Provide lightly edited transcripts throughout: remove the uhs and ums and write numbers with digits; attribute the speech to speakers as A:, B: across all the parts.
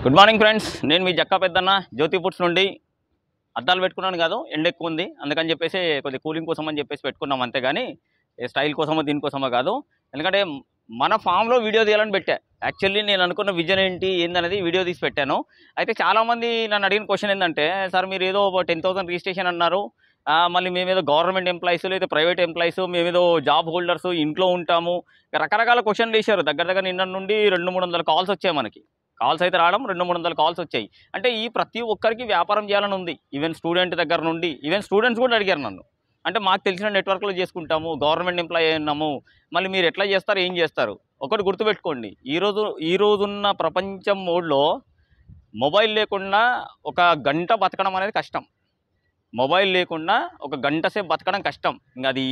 A: Good morning friends, నేను మీ జక్కా పెద్దన్న జ్యోతి foods నుండి. అద్దాలు పెట్టుకున్నాను కాదు, ఎండ ఎక్కువ ఉంది అందుకని చెప్పేసి కొద్దిగా కూలింగ్ కోసం అని చెప్పేసి పెట్టుకున్నాం అంతేగాని స్టైల్ కోసమో దీనికోసమో కాదు. ఎందుకంటే మన ఫామ్లో వీడియో తీయాలని పెట్టా. యాక్చువల్లీ నేను అనుకున్న విజన్ ఏందనేది వీడియో తీసి పెట్టాను. అయితే చాలామంది నన్ను అడిగిన క్వశ్చన్ ఏంటంటే, సార్ మీరు ఏదో 10,000 రిజిస్ట్రేషన్ అన్నారు, మళ్ళీ మేమేదో గవర్నమెంట్ ఎంప్లాయీస్ లేదా ప్రైవేట్ ఎంప్లాయీస్, మేమేదో జాబ్ హోల్డర్స్, ఇంట్లో ఉంటాము, రకరకాల క్వశ్చన్లు వేశారు. దగ్గర నిన్న నుండి 200-300 కాల్స్ వచ్చాయి. మనకి కాల్స్ అయితే రావడం 200-300 కాల్స్ వచ్చాయి. అంటే ఈ ప్రతి ఒక్కరికి వ్యాపారం చేయాలని ఉంది. ఈవెన్ స్టూడెంట్ దగ్గర నుండి ఈవెన్ స్టూడెంట్స్ కూడా అడిగారు నన్ను. అంటే మాకు తెలిసిన నెట్వర్క్లో చేసుకుంటాము, గవర్నమెంట్ ఎంప్లాయీ ఉన్నాము, మళ్ళీ మీరు ఎట్లా చేస్తారు, ఏం చేస్తారు? ఒకటి గుర్తుపెట్టుకోండి, ఈరోజున్న ప్రపంచం మోడ్లో మొబైల్ లేకుండా ఒక గంట బతకడం అనేది కష్టం. మొబైల్ లేకుండా ఒక గంట సేపు బతకడం కష్టం. ఇంకా అది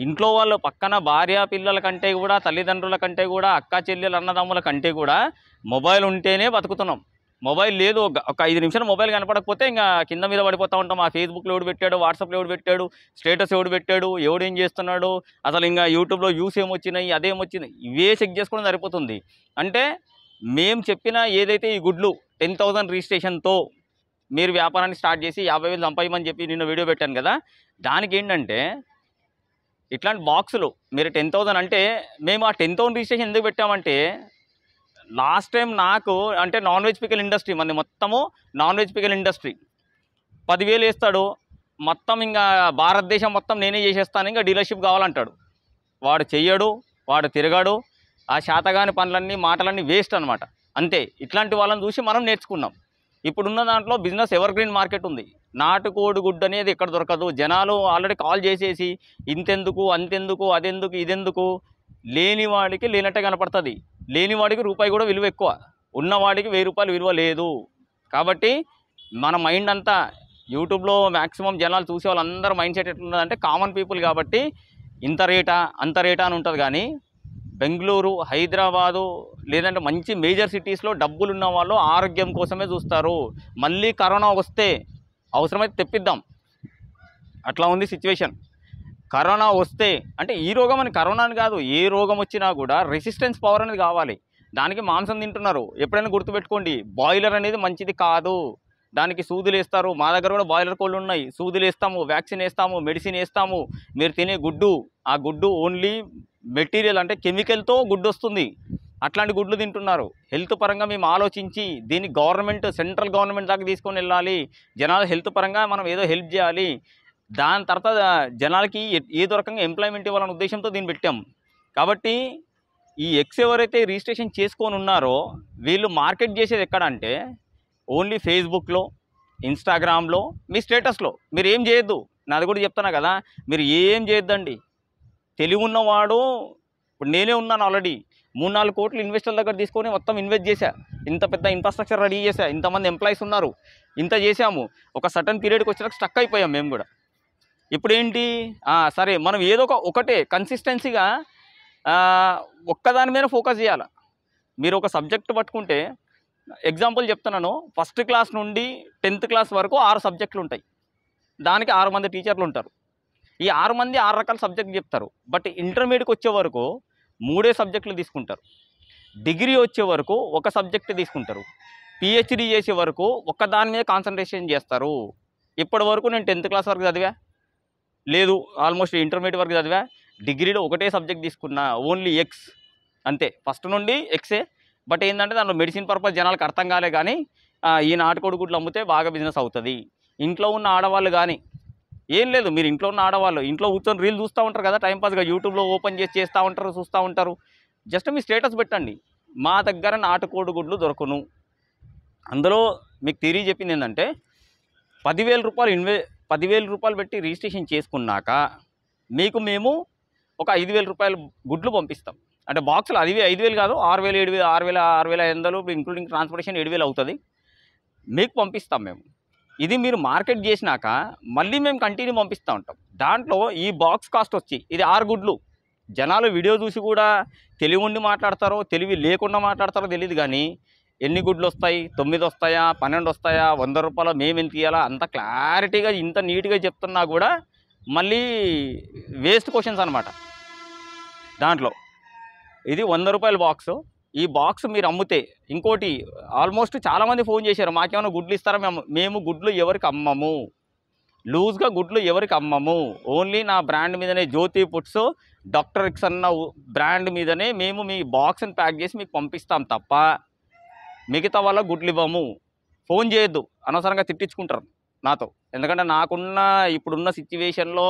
A: ఇంట్లో వాళ్ళు పక్కన భార్య పిల్లల కంటే కూడా, తల్లిదండ్రుల కంటే కూడా, అక్క చెల్లెలు అన్నదమ్ముల కంటే కూడా మొబైల్ ఉంటేనే బతుకుతున్నాం. మొబైల్ లేదు, ఒక 5 నిమిషాలు మొబైల్ కనపడకపోతే ఇంకా కింద మీద పడిపోతూ ఉంటాం. ఆ ఫేస్బుక్లో ఎవడు పెట్టాడు, వాట్సాప్లో ఎవడు పెట్టాడు, స్టేటస్ ఎవడు పెట్టాడు, ఎవడేం చేస్తున్నాడు, అసలు ఇంకా యూట్యూబ్లో వ్యూస్ ఏమొచ్చినాయి, అదేమొచ్చినాయి, ఇవే చెక్ చేసుకోవడం సరిపోతుంది. అంటే మేము చెప్పిన ఏదైతే ఈ గుడ్లు 10,000 రిజిస్ట్రేషన్తో మీరు వ్యాపారాన్ని స్టార్ట్ చేసి 50,000 సంపాదించమని చెప్పి నిన్న వీడియో పెట్టాను కదా, దానికి ఏంటంటే ఇట్లాంటి బాక్సులు మీరు 10,000 అంటే మేము ఆ 10,000 రిజిస్ట్రేషన్ ఎందుకు పెట్టామంటే, లాస్ట్ టైం నాకు అంటే నాన్ వెజ్ పికల్ ఇండస్ట్రీ మంది, మొత్తము నాన్ వెజ్ పికల్ ఇండస్ట్రీ 10,000 వేస్తాడు, మొత్తం ఇంకా భారతదేశం మొత్తం నేనే చేసేస్తాను, ఇంకా డీలర్షిప్ కావాలంటాడు. వాడు చెయ్యడు, వాడు తిరగాడు, ఆ శాతగాని పనులన్నీ మాటలన్నీ వేస్ట్ అనమాట. అంతే. ఇట్లాంటి వాళ్ళని చూసి మనం నేర్చుకున్నాం. ఇప్పుడున్న దాంట్లో బిజినెస్ ఎవర్ గ్రీన్ మార్కెట్ ఉంది. నాటుకోడి గుడ్డు అనేది ఎక్కడ దొరకదు. జనాలు ఆల్రెడీ కాల్ చేసేసి ఇంతెందుకు, అంతెందుకు, అదెందుకు, ఇదెందుకు, లేనివాడికి లేనట్టే కనపడుతుంది. లేనివాడికి రూపాయి కూడా విలువ ఎక్కువ, ఉన్నవాడికి 1000 రూపాయలు విలువ లేదు. కాబట్టి మన మైండ్ అంతా యూట్యూబ్లో మ్యాక్సిమం జనాలు చూసే వాళ్ళందరూ మైండ్ సెట్ ఎట్లున్నదంటే కామన్ పీపుల్ కాబట్టి ఇంత రేటా అంత రేటా అని ఉంటుంది. కానీ బెంగళూరు, హైదరాబాదు లేదంటే మంచి మేజర్ సిటీస్లో డబ్బులు ఉన్న వాళ్ళు ఆరోగ్యం కోసమే చూస్తారు. మళ్ళీ కరోనా వస్తే అవసరమైతే తెప్పిద్దాం, అట్లా ఉంది సిచ్యువేషన్. కరోనా వస్తే అంటే ఈ రోగం అని కరోనా అని కాదు, ఏ రోగం వచ్చినా కూడా రెసిస్టెన్స్ పవర్ అనేది కావాలి. దానికి మాంసం తింటున్నారు. ఎప్పుడైనా గుర్తుపెట్టుకోండి, బాయిలర్ అనేది మంచిది కాదు. దానికి సూదులు వేస్తారు. మా దగ్గర కూడా బాయిలర్ కోళ్ళు ఉన్నాయి. సూదులు వేస్తాము, వ్యాక్సిన్ వేస్తాము, మెడిసిన్ వేస్తాము. మీరు తినే గుడ్డు, ఆ గుడ్డు ఓన్లీ మెటీరియల్ అంటే కెమికల్తో గుడ్డు వస్తుంది. అట్లాంటి గుడ్లు తింటున్నారు. హెల్త్ పరంగా మేము ఆలోచించి దీన్ని గవర్నమెంట్, సెంట్రల్ గవర్నమెంట్ దాకా తీసుకొని వెళ్ళాలి. జనాల హెల్త్ పరంగా మనం ఏదో హెల్ప్ చేయాలి. దాని తర్వాత జనాలకి ఏదో రకంగా ఎంప్లాయ్మెంట్ ఇవ్వాలనే ఉద్దేశంతో దీన్ని పెట్టాం. కాబట్టి ఈ ఎక్స్ ఎవరైతే రిజిస్ట్రేషన్ చేసుకొని ఉన్నారో వీళ్ళు మార్కెట్ చేసేది ఎక్కడ అంటే ఓన్లీ ఫేస్బుక్లో, ఇన్స్టాగ్రామ్లో, మీ స్టేటస్లో. మీరు ఏం చేయొద్దు. నాది కూడా చెప్తున్నా కదా, మీరు ఏం చేయొద్దండి. తెలివి ఉన్నవాడు, ఇప్పుడు నేనే ఉన్నాను ఆల్రెడీ 3-4 కోట్లు ఇన్వెస్టర్ల దగ్గర తీసుకొని మొత్తం ఇన్వెస్ట్ చేశా. ఇంత పెద్ద ఇన్ఫ్రాస్ట్రక్చర్ రెడీ చేశా, ఇంతమంది ఎంప్లాయీస్ ఉన్నారు, ఇంత చేసాము. ఒక సర్టన్ పీరియడ్కి వచ్చాక స్టక్ అయిపోయాం మేము కూడా. ఇప్పుడు ఏంటి, సరే మనం ఏదో ఒకటే కన్సిస్టెన్సీగా ఒక్కదాని మీద ఫోకస్ చేయాలి. మీరు ఒక సబ్జెక్ట్ పట్టుకుంటే, ఎగ్జాంపుల్ చెప్తున్నాను, 1st క్లాస్ నుండి 10th క్లాస్ వరకు 6 సబ్జెక్టులు ఉంటాయి. దానికి 6 మంది టీచర్లు ఉంటారు. ఈ 6 మంది 6 రకాల సబ్జెక్టులు చెప్తారు. బట్ ఇంటర్మీడియట్కి వచ్చే వరకు 3 సబ్జెక్టులు తీసుకుంటారు. డిగ్రీ వచ్చే వరకు 1 సబ్జెక్ట్ తీసుకుంటారు. పిహెచ్డి చేసే వరకు దాని మీద కాన్సన్ట్రేషన్ చేస్తారు. ఇప్పటి వరకు నేను 10th క్లాస్ వరకు చదివా లేదు, ఆల్మోస్ట్ ఇంటర్మీడియట్ వరకు చదివా. డిగ్రీలో ఒకటే సబ్జెక్ట్ తీసుకున్నా, ఓన్లీ ఎక్స్, అంతే. ఫస్ట్ నుండి ఎక్సే. బట్ ఏంటంటే దాంట్లో మెడిసిన్ పర్పస్ జనాలకు అర్థం కాలే. కానీ ఈ నాటుకోడి గుడ్లు అమ్మితే బాగా బిజినెస్ అవుతుంది. ఇంట్లో ఉన్న ఆడవాళ్ళు కానీ ఏం లేదు, మీరు ఇంట్లో ఉన్న ఆడవాళ్ళు ఇంట్లో కూర్చొని రీల్ చూస్తూ ఉంటారు కదా, టైంపాస్గా యూట్యూబ్లో ఓపెన్ చేసి చేస్తూ ఉంటారు, చూస్తూ ఉంటారు. జస్ట్ మీ స్టేటస్ పెట్టండి, మా దగ్గర నాటుకోడి గుడ్లు దొరకను. అందులో మీకు థియరీ చెప్పింది ఏంటంటే 10,000 రూపాయలు పెట్టి రిజిస్ట్రేషన్ చేసుకున్నాక మీకు మేము ఒక 5,000 రూపాయలు గుడ్లు పంపిస్తాం. అంటే బాక్సులు అది 5,000 కాదు, 6,000, 7,000, 6,500 ఇంక్లూడింగ్ ట్రాన్స్పోర్టేషన్ 7,000 అవుతుంది. మీకు పంపిస్తాం మేము. ఇది మీరు మార్కెట్ చేసినాక మళ్ళీ మేము కంటిన్యూ పంపిస్తూ ఉంటాం. దాంట్లో ఈ బాక్స్ కాస్ట్ వచ్చి ఇది 6 గుడ్లు. జనాలు వీడియో చూసి కూడా తెలివి ఉండి మాట్లాడతారో తెలివి లేకుండా మాట్లాడతారో తెలియదు. కానీ ఎన్ని గుడ్లు వస్తాయి, 9 వస్తాయా, 12 వస్తాయా, 100 రూపాయలు మేము ఎంత ఇవ్వాలా, అంత క్లారిటీగా ఇంత నీట్గా చెప్తున్నా కూడా మళ్ళీ వేస్ట్ క్వశ్చన్స్ అనమాట. దాంట్లో ఇది 100 రూపాయల బాక్సు, ఈ బాక్స్ మీరు అమ్మితే ఇంకోటి ఆల్మోస్ట్ చాలామంది ఫోన్ చేశారు, మాకేమైనా గుడ్లు ఇస్తారా? మేము గుడ్లు ఎవరికి అమ్మము, లూజ్గా గుడ్లు ఎవరికి అమ్మము. ఓన్లీ నా బ్రాండ్ మీదనే జ్యోతి ఫుడ్స్ డాక్టర్ ఎక్స్ అన్న బ్రాండ్ మీదనే మేము మీ బాక్స్ని ప్యాక్ చేసి మీకు పంపిస్తాం తప్ప మిగతా వాళ్ళ గుడ్లు ఇవ్వము. ఫోన్ చేయొద్దు, అనవసరంగా తిట్టించుకుంటారు నాతో. ఎందుకంటే నాకున్న ఇప్పుడున్న సిచ్యువేషన్లో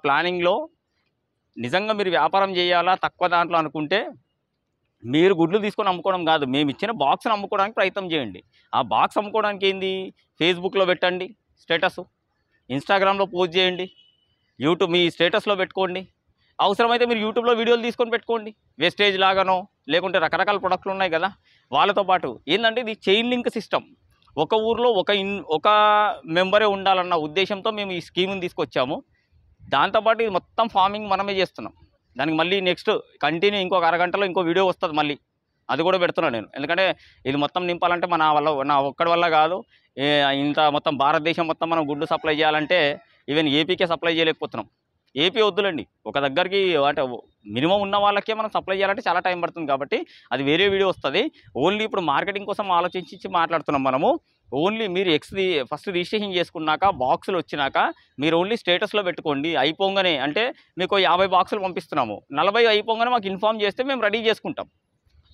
A: ప్లానింగ్లో నిజంగా మీరు వ్యాపారం చేయాలా తక్కువ దాంట్లో అనుకుంటే మీరు గుడ్లు తీసుకొని అమ్ముకోవడం కాదు, మేము ఇచ్చిన బాక్స్ని అమ్ముకోవడానికి ప్రయత్నం చేయండి. ఆ బాక్స్ అమ్ముకోవడానికి ఏంది, ఫేస్బుక్లో పెట్టండి స్టేటస్, ఇన్స్టాగ్రామ్లో పోస్ట్ చేయండి, యూట్యూబ్ మీ స్టేటస్లో పెట్టుకోండి. అవసరమైతే మీరు యూట్యూబ్లో వీడియోలు తీసుకొని పెట్టుకోండి, వేస్టేజ్ లాగానో లేకుంటే రకరకాల ప్రొడక్ట్లు ఉన్నాయి కదా వాళ్ళతో పాటు. ఏంటంటే ఇది చైన్ లింక్ సిస్టమ్. ఒక ఊర్లో ఒక మెంబరే ఉండాలన్న ఉద్దేశంతో మేము ఈ స్కీమ్ని తీసుకొచ్చాము. దాంతోపాటు ఇది మొత్తం ఫార్మింగ్ మనమే చేస్తున్నాం. దానికి మళ్ళీ నెక్స్ట్ కంటిన్యూ ఇంకొక అరగంటలో ఇంకో వీడియో వస్తుంది, మళ్ళీ అది కూడా పెడుతున్నాను నేను. ఎందుకంటే ఇది మొత్తం నింపాలంటే నా ఒక్కడి వల్ల కాదు. ఇంత మొత్తం భారతదేశం మొత్తం మనం గుడ్డు సప్లై చేయాలంటే ఈవెన్ ఏపీకే సప్లై చేయలేకపోతున్నాం. ఏపీ వద్దులండి, ఒక దగ్గరికి అంటే మినిమం ఉన్న వాళ్ళకే మనం సప్లై చేయాలంటే చాలా టైం పడుతుంది. కాబట్టి అది వేరే వీడియో వస్తుంది. ఓన్లీ ఇప్పుడు మార్కెటింగ్ కోసం ఆలోచించి మాట్లాడుతున్నాం మనము. ఓన్లీ మీరు ఫస్ట్ రిజిస్ట్రేషన్ చేసుకున్నాక బాక్సులు వచ్చినాక మీరు ఓన్లీ స్టేటస్లో పెట్టుకోండి. అయిపోగానే అంటే మీకు 50 బాక్సులు పంపిస్తున్నాము, 40 అయిపోగానే మాకు ఇన్ఫామ్ చేస్తే మేము రెడీ చేసుకుంటాం.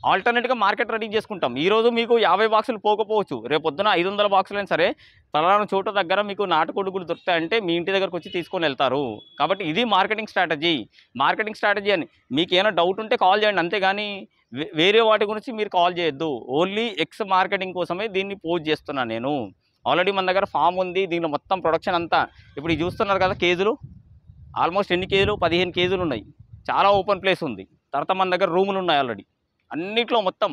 A: ఆల్టర్నేట్గా మార్కెట్ రెడీ చేసుకుంటాం. ఈరోజు మీకు 50 బాక్సులు పోకపోవచ్చు, రేపొద్దున 500 బాక్సులైనా సరే పలానా చోట దగ్గర మీకు నాటుకోడి గుడ్లు దొరుకుతాయంటే మీ ఇంటి దగ్గరకు వచ్చి తీసుకొని వెళ్తారు. కాబట్టి ఇది మార్కెటింగ్ స్ట్రాటజీ అని మీకు ఏమైనా డౌట్ ఉంటే కాల్ చేయండి, అంతేగాని వేరే వాటి గురించి మీరు కాల్ చేయొద్దు. ఓన్లీ ఎక్స్ మార్కెటింగ్ కోసమే దీన్ని పోస్ట్ చేస్తున్నాను నేను. ఆల్రెడీ మన దగ్గర ఫామ్ ఉంది, దీనిలో మొత్తం ప్రొడక్షన్ అంతా ఇప్పుడు ఇది చూస్తున్నారు కదా కేజీలు, ఆల్మోస్ట్ ఎన్ని కేజీలు 15 కేజీలు ఉన్నాయి. చాలా ఓపెన్ ప్లేస్ ఉంది. తర్వాత మన దగ్గర రూములు ఉన్నాయి ఆల్రెడీ. అన్నిట్లో మొత్తం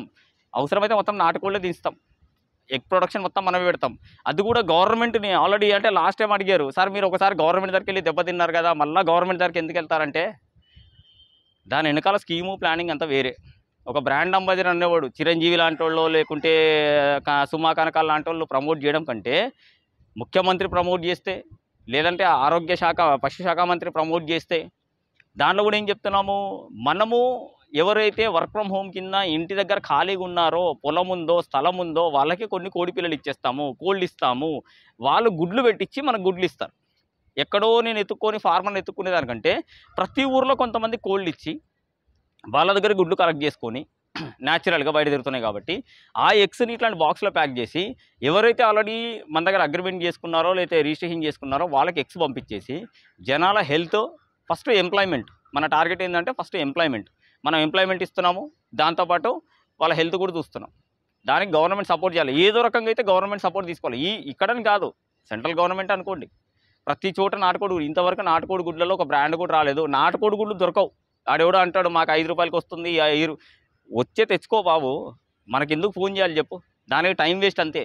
A: అవసరమైతే మొత్తం నాటుకోళ్ళే తీస్తాం. ఎగ్ ప్రొడక్షన్ మొత్తం మనమే పెడతాం. అది కూడా గవర్నమెంట్ని ఆల్రెడీ అంటే లాస్ట్ టైం అడిగారు, సార్ మీరు ఒకసారి గవర్నమెంట్ దగ్గరికి వెళ్ళి దెబ్బతిన్నారు కదా, మళ్ళీ గవర్నమెంట్ దగ్గరికి ఎందుకు వెళ్తారంటే దాని వెనకాల స్కీము ప్లానింగ్ అంతా వేరే. ఒక బ్రాండ్ అంబాసిడర్ అనేవాడు చిరంజీవి లాంటి వాళ్ళు లేకుంటే సుమా కనకాల లాంటి వాళ్ళు ప్రమోట్ చేయడం కంటే ముఖ్యమంత్రి ప్రమోట్ చేస్తే, లేదంటే ఆరోగ్య శాఖ పశుశాఖ మంత్రి ప్రమోట్ చేస్తే, దాంట్లో కూడా ఏం చెప్తున్నాము, మనము ఎవరైతే వర్క్ ఫ్రమ్ హోమ్ కింద ఇంటి దగ్గర ఖాళీగా ఉన్నారో, పొలం ఉందో స్థలం ఉందో వాళ్ళకి కొన్ని కోడి పిల్లలు ఇచ్చేస్తాము, కోళ్ళు ఇస్తాము. వాళ్ళు గుడ్లు పెట్టించి మనకు గుడ్లు ఇస్తారు. ఎక్కడో నేను ఫార్మర్ని ఎత్తుక్కునే దానికంటే ప్రతి ఊర్లో కొంతమంది కోళ్ళు ఇచ్చి వాళ్ళ దగ్గర గుడ్లు కలెక్ట్ చేసుకొని న్యాచురల్గా బయట తిరుగుతున్నాయి కాబట్టి ఆ ఎగ్స్ని ఇట్లాంటి బాక్స్లో ప్యాక్ చేసి ఎవరైతే ఆల్రెడీ మన దగ్గర అగ్రిమెంట్ చేసుకున్నారో లేకపోతే రిజిస్ట్రేషన్ చేసుకున్నారో వాళ్ళకి ఎగ్స్ పంపించేసి జనాల హెల్త్ ఫస్ట్ ఎంప్లాయ్మెంట్. మన టార్గెట్ ఏంటంటే ఫస్ట్ ఎంప్లాయ్మెంట్. మనం ఎంప్లాయ్మెంట్ ఇస్తున్నాము, దాంతోపాటు వాళ్ళ హెల్త్ కూడా చూస్తున్నాం. దానికి గవర్నమెంట్ సపోర్ట్ చేయాలి. ఏదో రకంగా అయితే గవర్నమెంట్ సపోర్ట్ తీసుకోవాలి. ఇక్కడని కాదు, సెంట్రల్ గవర్నమెంట్ అనుకోండి, ప్రతి చోట నాటుకోడి గుడ్లు. ఇంతవరకు నాటుకోడి గుడ్లలో ఒక బ్రాండ్ కూడా రాలేదు. నాటుకోడి గుడ్లు దొరకవు. ఆడెవడో అంటాడు మాకు 5 రూపాయలకి వస్తుంది, వచ్చే తెచ్చుకో బాబు, మనకెందుకు ఫోన్ చేయాలి చెప్పు, దానికి టైం వేస్ట్ అంతే.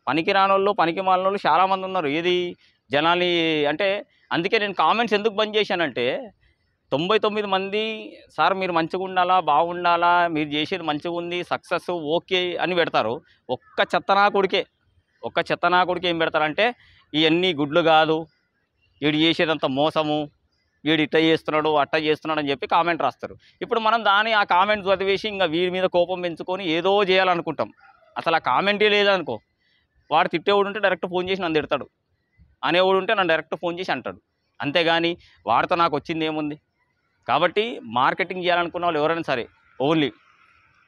A: పనికి రానోళ్ళు పనికి మాలినోళ్ళు చాలామంది ఉన్నారు. ఏది జనాల్ని అంటే అందుకే నేను కామెంట్స్ ఎందుకు బంద్ చేశానంటే 99 మంది సార్ మీరు మంచిగా ఉండాలా, బాగుండాలా, మీరు చేసేది మంచిగా ఉంది, సక్సెస్ ఓకే అని పెడతారు. ఒక్క చెత్తనా కొడుకే ఏం పెడతారంటే ఇవన్నీ గుడ్లు కాదు, వీడు చేసేదంత మోసము, వీడు ఇట్ట చేస్తున్నాడు అట్ట చేస్తున్నాడు అని చెప్పి కామెంట్ రాస్తారు. ఇప్పుడు మనం ఆ కామెంట్ చదివేసి ఇంకా వీడి మీద కోపం పెంచుకొని ఏదో చేయాలనుకుంటాం. అసలు ఆ కామెంటే లేదనుకో, వాడు తిట్టేవాడు ఉంటే డైరెక్ట్ ఫోన్ చేసి నన్ను తిడతాడు, అనేవాడు ఉంటే నన్ను డైరెక్ట్ ఫోన్ చేసి అంటాడు. అంతేగాని వాడితో నాకు వచ్చింది ఏముంది. కాబట్టి మార్కెటింగ్ చేయాలనుకున్న వాళ్ళు ఎవరైనా సరే ఓన్లీ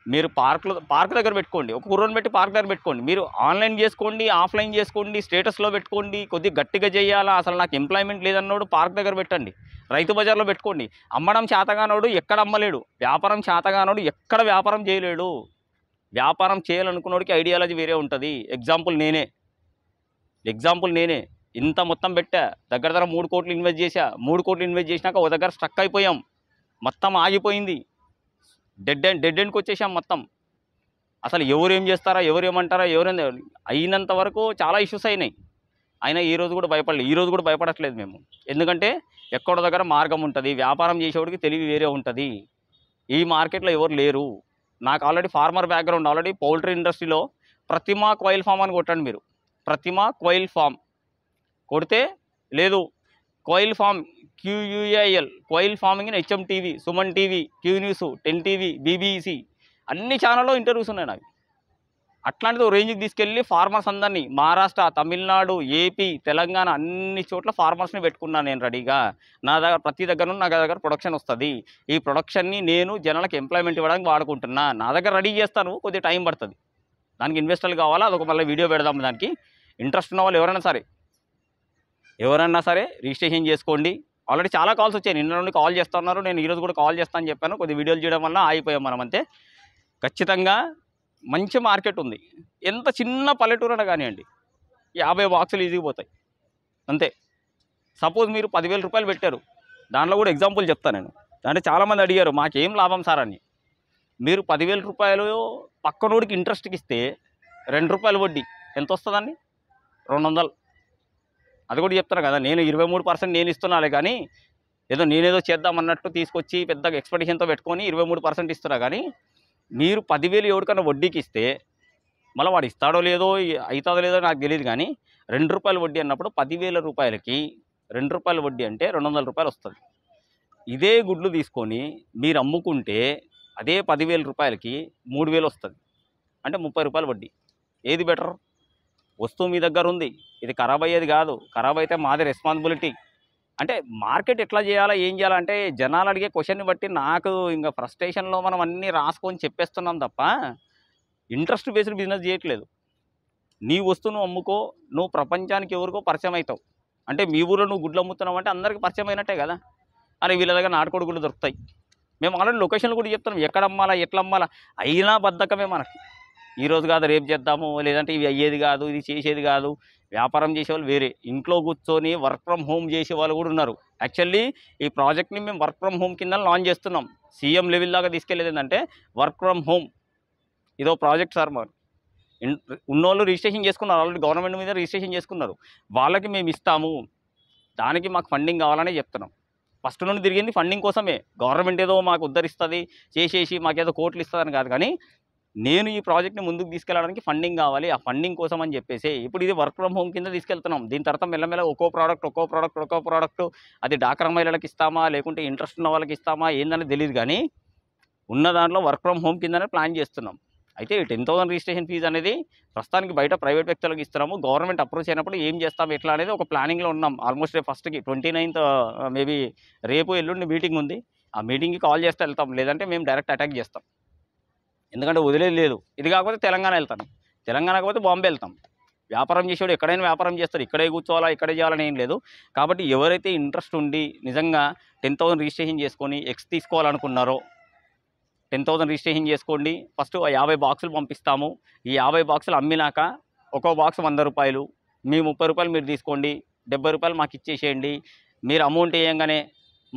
A: మీరు పార్క్ దగ్గర పెట్టుకోండి, ఒక కుర్రోని పెట్టి పార్క్ దగ్గర పెట్టుకోండి. మీరు ఆన్లైన్ చేసుకోండి, ఆఫ్లైన్ చేసుకోండి, స్టేటస్లో పెట్టుకోండి, కొద్దిగా గట్టిగా చేయాలా, అసలు నాకు ఎంప్లాయ్మెంట్ లేదన్నోడు పార్క్ దగ్గర పెట్టండి, రైతు బజార్లో పెట్టుకోండి. అమ్మడం చేతగానోడు ఎక్కడ అమ్మలేడు, వ్యాపారం చేతగానోడు ఎక్కడ వ్యాపారం చేయలేడు. వ్యాపారం చేయాలనుకున్నోడికి ఐడియాలజీ వేరే ఉంటుంది. ఎగ్జాంపుల్ నేనే ఇంత మొత్తం పెట్టా, దగ్గర 3 కోట్లు ఇన్వెస్ట్ చేశా. 3 కోట్లు ఇన్వెస్ట్ చేసినాక ఒక దగ్గర స్ట్రక్ అయిపోయాం, మొత్తం ఆగిపోయింది, డెడ్ ఎండ్కి వచ్చేసాం మొత్తం. అసలు ఎవరు ఏం చేస్తారా, ఎవరు ఏమంటారా, అయినంత వరకు చాలా ఇష్యూస్ అయినాయి. అయినా ఈ రోజు కూడా భయపడట్లేదు మేము. ఎందుకంటే ఎక్కడో దగ్గర మార్గం ఉంటుంది. వ్యాపారం చేసేవాడికి తెలివి వేరే ఉంటుంది. ఈ మార్కెట్లో ఎవరు లేరు. నాకు already farmer background, already poultry ఇండస్ట్రీలో ప్రతిమా క్వైల్ ఫామ్ అని కొట్టండి మీరు, ప్రతిమా క్వైల్ ఫామ్ కొడితే లేదు quail farm QUIL, quail farming in HMTV, Suman TV, Q news, 10 TV, BBC అన్ని ఛానల్లో ఇంటర్వ్యూస్ ఉన్నాయి నావి. అట్లాంటిది ఓ రేంజ్కి తీసుకెళ్ళి ఫార్మర్స్ అందరినీ మహారాష్ట్ర, తమిళనాడు, ఏపీ, తెలంగాణ అన్ని చోట్ల ఫార్మర్స్ని పెట్టుకున్నాను నేను రెడీగా. నా దగ్గర ప్రతి దగ్గర నుండి నా దగ్గర ప్రొడక్షన్ వస్తుంది. ఈ ప్రొడక్షన్ని నేను జనాలకు ఎంప్లాయ్మెంట్ ఇవ్వడానికి వాడుకుంటున్నా. నా దగ్గర రెడీ చేస్తాను, కొద్దిగా టైం పడుతుంది. దానికి ఇన్వెస్టర్లు కావాలా, అదొక మళ్ళీ వీడియో పెడదాం. దానికి ఇంట్రెస్ట్ ఉన్న వాళ్ళు ఎవరైనా సరే రిజిస్ట్రేషన్ చేసుకోండి. ఆల్రెడీ చాలా కాల్స్ వచ్చాయి, నిన్న నుండి కాల్ చేస్తున్నారు. నేను ఈరోజు కూడా కాల్ చేస్తానని చెప్పాను, కొద్ది వీడియోలు చేయడం వల్ల ఆగిపోయాం మనం అంతే. ఖచ్చితంగా మంచి మార్కెట్ ఉంది. ఎంత చిన్న పల్లెటూరు అయినా కానివ్వండి, 50 బాక్సులు ఈజీగా పోతాయి అంతే. సపోజ్ మీరు 10,000 రూపాయలు పెట్టారు, దాంట్లో కూడా ఎగ్జాంపుల్ చెప్తాను నేను. అంటే చాలామంది అడిగారు మాకేం లాభం సార్ అని. మీరు 10,000 రూపాయలు పక్కనోడికి ఇంట్రెస్ట్కి ఇస్తే 2 రూపాయలు వడ్డీ ఎంత వస్తుందండి? 200. అది కూడా చెప్తాను కదా, నేను 23% నేను ఇస్తున్నాలే కానీ నేనేదో చేద్దామన్నట్టు తీసుకొచ్చి పెద్దగా ఎక్స్పెక్టేషన్తో పెట్టుకొని 23% ఇస్తున్నా. కానీ మీరు 10,000 ఎవరికన్నా వడ్డీకి ఇస్తే మళ్ళీ వాడు ఇస్తాడో లేదో అవుతుందో లేదో నాకు తెలియదు. కానీ 2 రూపాయల వడ్డీ అన్నప్పుడు 10,000 రూపాయలకి 2 రూపాయల వడ్డీ అంటే 200 రూపాయలు వస్తుంది. ఇదే గుడ్లు తీసుకొని మీరు అమ్ముకుంటే అదే 10,000 రూపాయలకి 3,000 వస్తుంది. అంటే 30 రూపాయలు వడ్డీ. ఏది బెటర్? వస్తువు మీ దగ్గర ఉంది, ఇది ఖరాబ్ అయ్యేది కాదు. ఖరాబ్ అయితే మాది రెస్పాన్సిబిలిటీ. అంటే మార్కెట్ ఎట్లా చేయాలా, ఏం చేయాలంటే జనాలు అడిగే క్వశ్చన్ని బట్టి నాకు ఇంకా ఫ్రస్ట్రేషన్లో మనం అన్నీ రాసుకొని చెప్పేస్తున్నాం తప్ప ఇంట్రెస్ట్ బేస్డ్ బిజినెస్ చేయట్లేదు. నీ వస్తువు నువ్వు అమ్ముకో, నువ్వు ప్రపంచానికి ఎవరికో పరిచయం అవుతావు. అంటే మీ ఊళ్ళో నువ్వు గుడ్లు అమ్ముతున్నావు అంటే అందరికీ పరిచయం అయినట్టే కదా. అరే వీళ్ళ దగ్గర నాటుకోడి గుడ్లు దొరుకుతాయి. మేము ఆల్రెడీ లొకేషన్లు కూడా చెప్తున్నాం, ఎక్కడ అమ్మాలా, ఎట్లా అమ్మాలా. అయినా బద్ధకమే మనకి. ఈరోజు కాదు రేపు చేద్దాము, లేదంటే ఇవి అయ్యేది కాదు, ఇది చేసేది కాదు. వ్యాపారం చేసేవాళ్ళు వేరే, ఇంట్లో కూర్చొని వర్క్ ఫ్రమ్ హోమ్ చేసే వాళ్ళు కూడా ఉన్నారు. యాక్చువల్లీ ఈ ప్రాజెక్ట్ని మేము వర్క్ ఫ్రమ్ హోమ్ కింద లాంచ్ చేస్తున్నాం. సీఎం లెవెల్ దాకా తీసుకెళ్ళేది ఏంటంటే వర్క్ ఫ్రమ్ హోమ్. ఇదో ప్రాజెక్ట్ సార్. మరి ఉన్నోళ్ళు రిజిస్ట్రేషన్ చేసుకున్నారు, ఆల్రెడీ గవర్నమెంట్ మీద రిజిస్ట్రేషన్ చేసుకున్నారు. వాళ్ళకి మేము ఇస్తాము, దానికి మాకు ఫండింగ్ కావాలనే చెప్తున్నాం. ఫస్ట్ నుండి తిరిగింది ఫండింగ్ కోసమే. గవర్నమెంట్ ఏదో మాకు ఉద్ధరిస్తుంది చేసేసి మాకేదో కోట్లు ఇస్తుందని కాదు. కానీ నేను ఈ ప్రాజెక్ట్ని ముందుకు తీసుకెళ్ళడానికి ఫండింగ్ కావాలి. ఆ ఫండింగ్ కోసం అని చెప్పేసి ఇప్పుడు ఇది వర్క్ ఫ్రమ్ హోమ్ కింద తీసుకెళ్తున్నాం. దీని తర్వాత మెల్లమెల్ల ఒక్కో ప్రోడక్ట్ అది డాక్రా మహిళలకు ఇస్తామా, లేకుంటే ఇంట్రెస్ట్ ఉన్న వాళ్ళకి ఇస్తామా ఏందని తెలియదు. కానీ ఉన్న దాంట్లో వర్క్ ఫ్రమ్ హోమ్ కిందనే ప్లాన్ చేస్తున్నాం. అయితే 10,000 రిజిస్ట్రేషన్ ఫీజు అనేది ప్రస్తుతానికి బయట ప్రైవేట్ వ్యక్తులకు ఇస్తున్నాము. గవర్నమెంట్ అప్రోచ్ అయినప్పుడు ఏం చేస్తాం ఎట్లా అనేది ఒక ప్లానింగ్లో ఉన్నాం. ఆల్మోస్ట్ రేపు ఫస్ట్కి 29th మేబీ రేపు ఎల్లుండి మీటింగ్ ఉంది. ఆ మీటింగ్కి కాల్ చేస్తే వెళ్తాం, లేదంటే మేము డైరెక్ట్ అటాక్ చేస్తాం. ఎందుకంటే వదిలేదు లేదు. ఇది కాకపోతే తెలంగాణ వెళ్తాను, తెలంగాణ కాకపోతే బాంబే వెళ్తాం. వ్యాపారం చేసేవాడు ఎక్కడైనా వ్యాపారం చేస్తారు, ఇక్కడే కూర్చోవాలా ఇక్కడే చేయాలని ఏం లేదు. కాబట్టి ఎవరైతే ఇంట్రెస్ట్ ఉండి నిజంగా 10,000 రిజిస్ట్రేషన్ చేసుకొని ఎక్స్ తీసుకోవాలనుకున్నారో 10,000 రిజిస్ట్రేషన్ చేసుకోండి. ఫస్ట్ 50 బాక్సులు పంపిస్తాము. ఈ 50 బాక్సులు అమ్మినాక ఒక్కో బాక్స్ 100 రూపాయలు, మీ 30 రూపాయలు మీరు తీసుకోండి, 70 రూపాయలు మాకు ఇచ్చేసేయండి. మీరు అమౌంట్ వేయంగానే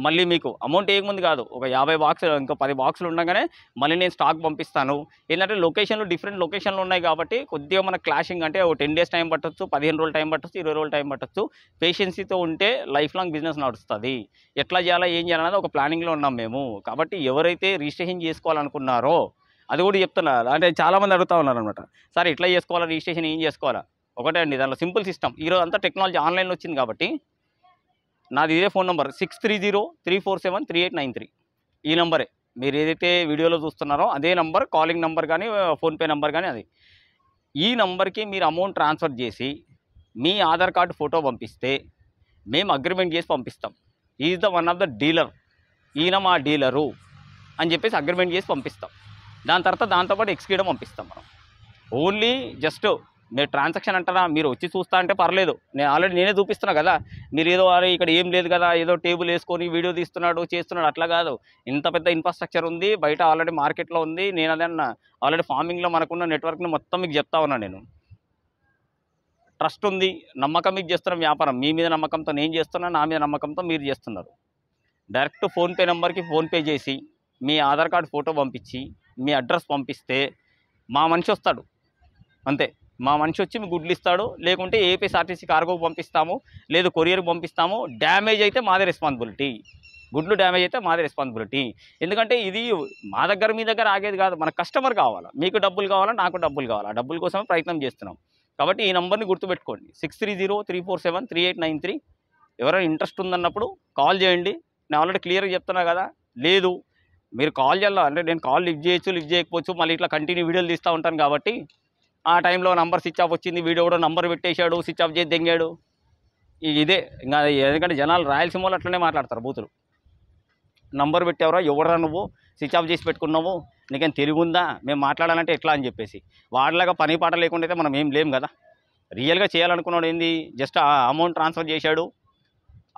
A: మళ్ళీ మీకు అమౌంట్ వేయకముందు కాదు, ఒక 50 బాక్సులు ఇంకో 10 బాక్సులు ఉండగానే మళ్ళీ నేను స్టాక్ పంపిస్తాను. ఏంటంటే లొకేషన్లు డిఫరెంట్ లొకేషన్లు ఉన్నాయి కాబట్టి కొద్దిగా మన క్లాషింగ్ అంటే ఒక 10 డేస్ టైం పట్టొచ్చు, 15 రోజులు టైం పట్టొచ్చు, 20 రోజులు టైం పట్టొచ్చు. పేషెన్సీతో ఉంటే లైఫ్ లాంగ్ బిజినెస్ నడుస్తుంది. ఎట్లా చేయాలా ఏం చేయాలనేది ఒక ప్లానింగ్లో ఉన్నాం మేము. కాబట్టి ఎవరైతే రిజిస్ట్రేషన్ చేసుకోవాలనుకున్నారో అది కూడా చెప్తున్నా. అంటే చాలామంది అడుగుతూ ఉన్నారు అనమాట, సార్ ఎట్లా చేసుకోవాలా రిజిస్ట్రేషన్, ఏం చేసుకోవాలా? ఒకటే అండి, దానిలో సింపుల్ సిస్టమ్. ఈరోజు అంతా టెక్నాలజీ ఆన్లైన్లో వచ్చింది కాబట్టి నాది ఇదే ఫోన్ నెంబర్ 6303473893. ఈ నెంబరే మీరు ఏదైతే వీడియోలో చూస్తున్నారో అదే నెంబర్, కాలింగ్ నెంబర్ కానీ ఫోన్పే నెంబర్ కానీ అది. ఈ నెంబర్కి మీరు అమౌంట్ ట్రాన్స్ఫర్ చేసి మీ ఆధార్ కార్డు ఫోటో పంపిస్తే మేము అగ్రిమెంట్ చేసి పంపిస్తాం. Is the one of the dealer, ఈయన మా డీలరు అని చెప్పేసి అగ్రిమెంట్ చేసి పంపిస్తాం. దాని తర్వాత దాంతోపాటు ఎక్స్క్యూడం పంపిస్తాం మనం. ఓన్లీ జస్ట్ మీరు ట్రాన్సాక్షన్ అంటారా, మీరు వచ్చి చూస్తా అంటే పర్లేదు, నేను ఆల్రెడీ నేనే చూపిస్తున్నా కదా. మీరు ఏదో అరే ఇక్కడ ఏం లేదు కదా, ఏదో టేబుల్ వేసుకొని వీడియో తీస్తున్నాడు చేస్తున్నాడు అట్లా కాదు. ఇంత పెద్ద ఇన్ఫ్రాస్ట్రక్చర్ ఉంది, బయట ఆల్రెడీ మార్కెట్లో ఉంది. నేను అదే అన్న, ఆల్రెడీ ఫార్మింగ్లో మనకున్న నెట్వర్క్ని మొత్తం మీకు చెప్తా ఉన్నా. నేను ట్రస్ట్ ఉంది, నమ్మకం మీకు చేస్తున్న వ్యాపారం. మీ మీద నమ్మకంతో నేను చేస్తున్నా, నా మీద నమ్మకంతో మీరు చేస్తున్నారు. డైరెక్ట్ ఫోన్పే నెంబర్కి ఫోన్పే చేసి మీ ఆధార్ కార్డు ఫోటో పంపించి మీ అడ్రస్ పంపిస్తే మా మనిషి వస్తాడు అంతే. మా మనిషి వచ్చి మీ గుడ్లు ఇస్తాడు, లేకుంటే ఏపీఎస్ఆర్టీసీ కార్గోకి పంపిస్తాము, లేదు కొరియర్కి పంపిస్తాము. డ్యామేజ్ అయితే మాదే రెస్పాన్సిబిలిటీ, గుడ్లు డ్యామేజ్ అయితే మాదే రెస్పాన్సిబిలిటీ. ఎందుకంటే ఇది మా దగ్గర మీ దగ్గర ఆగేది కాదు, మన కస్టమర్ కావాలా, మీకు డబ్బులు కావాలా, నాకు డబ్బులు కావాలా, డబ్బుల కోసమే ప్రయత్నం చేస్తున్నాం. కాబట్టి ఈ నెంబర్ని గుర్తుపెట్టుకోండి, 6303473893. ఎవరైనా ఇంట్రెస్ట్ ఉందన్నప్పుడు కాల్ చేయండి. నేను ఆల్రెడీ క్లియర్గా చెప్తున్నా కదా. లేదు మీరు కాల్ చేయాలి అంటే నేను కాల్ లిఫ్ట్ చేయొచ్చు, లిఫ్ట్ చేయకపోవచ్చు, మళ్ళీ ఇట్లా కంటిన్యూ వీడియోలు తీస్తూ ఉంటాను కాబట్టి ఆ టైంలో నంబర్ స్విచ్ ఆఫ్ వచ్చింది, వీడియో కూడా నంబర్ పెట్టేశాడు, స్విచ్ ఆఫ్ చేసి దెంగాడు. ఇదే ఇంకా ఎందుకంటే జనాలు రాయలసీమలో అట్లనే మాట్లాడతారు బూతులు. నంబర్ పెట్టావురా, ఎవడరా నువ్వు, స్విచ్ ఆఫ్ చేసి పెట్టుకున్నావు, నీకేం తెలివి ఉందా, మేము మాట్లాడాలంటే ఎట్లా అని చెప్పేసి. వాడిలాగా పని పాట లేకుండా అయితే మనం ఏం లేం కదా. రియల్గా చేయాలనుకున్నాడు ఏంది, జస్ట్ అమౌంట్ ట్రాన్స్ఫర్ చేశాడు,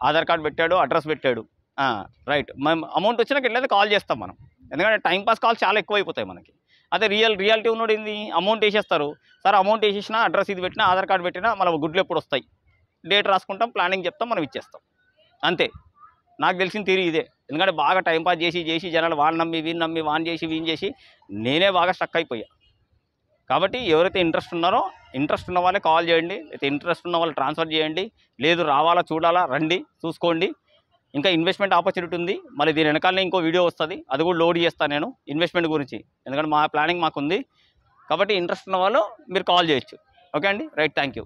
A: ఆధార్ కార్డు పెట్టాడు, అడ్రస్ పెట్టాడు, రైట్. మేము అమౌంట్ వచ్చినాక ఎట్లయితే కాల్ చేస్తాం మనం, ఎందుకంటే టైంపాస్ కాల్ చాలా ఎక్కువైపోతాయి మనకి. అదే రియాలిటీ ఉన్నాడు ఏంది, అమౌంట్ వేసేస్తారు. సార్ అమౌంట్ వేసేసినా, అడ్రస్ ఇది పెట్టినా, ఆధార్ కార్డు పెట్టినా మన గుడ్లు ఎప్పుడు వస్తాయి, డేట్ రాసుకుంటాం, ప్లానింగ్ చెప్తాం, మనం ఇచ్చేస్తాం అంతే. నాకు తెలిసిన తీరి ఇదే. ఎందుకంటే బాగా టైంపాస్ చేసి జనాలు వాడిని నమ్మి వీని నమ్మి వాన్ చేసి వీని చేసి నేనే బాగా స్టక్ అయిపోయా. కాబట్టి ఎవరైతే ఇంట్రెస్ట్ ఉన్నారో, ఇంట్రెస్ట్ ఉన్న వాళ్ళే కాల్ చేయండి, అయితే ఇంట్రెస్ట్ ఉన్న వాళ్ళు ట్రాన్స్ఫర్ చేయండి. లేదు రావాలా చూడాలా రండి చూసుకోండి. ఇంకా ఇన్వెస్ట్మెంట్ ఆపర్చునిటీ ఉంది, మళ్ళీ దీని వెనకాలనే ఇంకో వీడియో వస్తుంది, అది కూడా లోడ్ చేస్తాను నేను ఇన్వెస్ట్మెంట్ గురించి, ఎందుకంటే మా ప్లానింగ్ మాకుంది. కాబట్టి ఇంట్రెస్ట్ ఉన్న వాళ్ళు మీరు కాల్ చేయొచ్చు. ఓకే అండి, రైట్, థ్యాంక్ యూ.